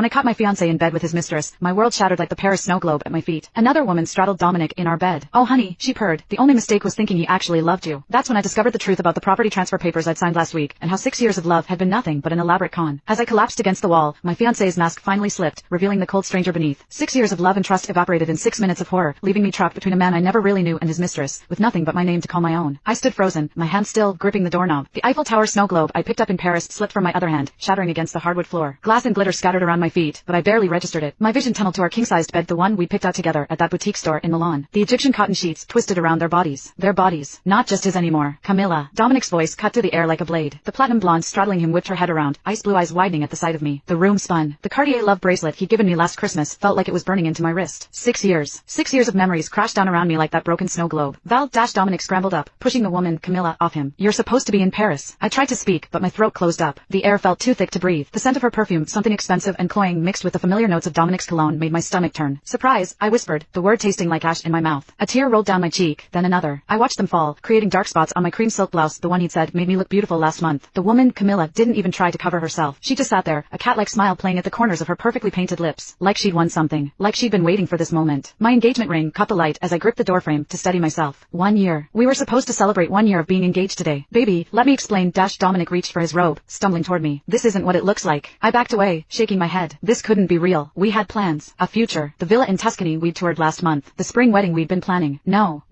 When I caught my fiancé in bed with his mistress, my world shattered like the Paris snow globe at my feet. Another woman straddled Dominic in our bed. "Oh honey," she purred, "the only mistake was thinking he actually loved you." That's when I discovered the truth about the property transfer papers I'd signed last week, and how 6 years of love had been nothing but an elaborate con. As I collapsed against the wall, my fiancé's mask finally slipped, revealing the cold stranger beneath. 6 years of love and trust evaporated in 6 minutes of horror, leaving me trapped between a man I never really knew and his mistress, with nothing but my name to call my own. I stood frozen, my hand still gripping the doorknob. The Eiffel Tower snow globe I picked up in Paris slipped from my other hand, shattering against the hardwood floor. Glass and glitter scattered around my feet, but I barely registered it. My vision tunneled to our king-sized bed, the one we picked out together at that boutique store in Milan. The Egyptian cotton sheets twisted around their bodies. Their bodies. Not just his anymore. Camilla. Dominic's voice cut through the air like a blade. The platinum blonde straddling him whipped her head around, ice blue eyes widening at the sight of me. The room spun. The Cartier love bracelet he'd given me last Christmas felt like it was burning into my wrist. 6 years. 6 years of memories crashed down around me like that broken snow globe. Dominic scrambled up, pushing the woman, Camilla, off him. "You're supposed to be in Paris." I tried to speak, but my throat closed up. The air felt too thick to breathe. The scent of her perfume, something expensive and cloying mixed with the familiar notes of Dominic's cologne, made my stomach turn. "Surprise," I whispered, the word tasting like ash in my mouth. A tear rolled down my cheek, then another. I watched them fall, creating dark spots on my cream silk blouse, the one he'd said made me look beautiful last month. The woman, Camilla, didn't even try to cover herself. She just sat there, a cat-like smile playing at the corners of her perfectly painted lips. Like she'd won something. Like she'd been waiting for this moment. My engagement ring caught the light as I gripped the doorframe to steady myself. 1 year. We were supposed to celebrate 1 year of being engaged today. "Baby, let me explain." Dominic reached for his robe, stumbling toward me. "This isn't what it looks like." I backed away, shaking my head. This couldn't be real. We had plans. A future. The villa in Tuscany we'd toured last month. The spring wedding we'd been planning. No.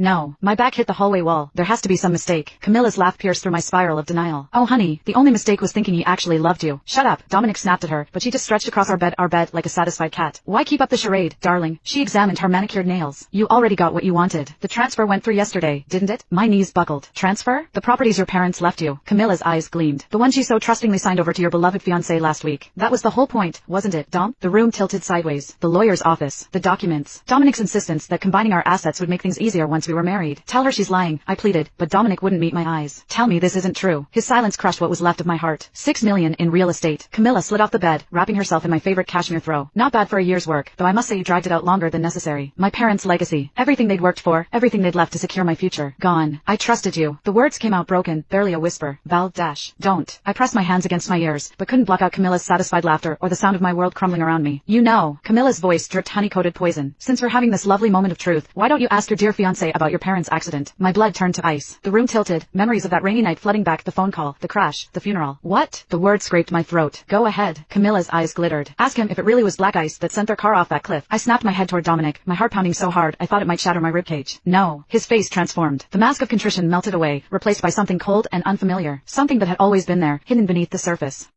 My back hit the hallway wall. There has to be some mistake. Camilla's laugh pierced through my spiral of denial. "Oh honey, the only mistake was thinking he actually loved you." "Shut up." Dominic snapped at her, but she just stretched across our bed like a satisfied cat. "Why keep up the charade, darling?" She examined her manicured nails. "You already got what you wanted. The transfer went through yesterday, didn't it?" My knees buckled. "Transfer? The properties your parents left you." Camilla's eyes gleamed. "The one she so trustingly signed over to your beloved fiancé last week. That was the whole point, wasn't it, Dom?" The room tilted sideways. The lawyer's office. The documents. Dominic's insistence that combining our assets would make things easier once we were married. "Tell her she's lying," I pleaded, but Dominic wouldn't meet my eyes. "Tell me this isn't true." His silence crushed what was left of my heart. 6 million in real estate. Camilla slid off the bed, wrapping herself in my favorite cashmere throw. Not bad for a year's work, though I must say you dragged it out longer than necessary. My parents' legacy. Everything they'd worked for, everything they'd left to secure my future. Gone. I trusted you. The words came out broken, barely a whisper. Don't. I pressed my hands against my ears, but couldn't block out Camilla's satisfied laughter or the sound of my world crumbling around me. "You know." Camilla's voice dripped honey-coated poison. "Since we're having this lovely moment of truth, why don't you ask your dear fiancé about your parents' accident?" My blood turned to ice. The room tilted, memories of that rainy night flooding back, the phone call, the crash, the funeral. "What?" The word scraped my throat. "Go ahead." Camilla's eyes glittered. "Ask him if it really was black ice that sent their car off that cliff." I snapped my head toward Dominic, my heart pounding so hard I thought it might shatter my ribcage. "No." His face transformed. The mask of contrition melted away, replaced by something cold and unfamiliar. Something that had always been there, hidden beneath the surface.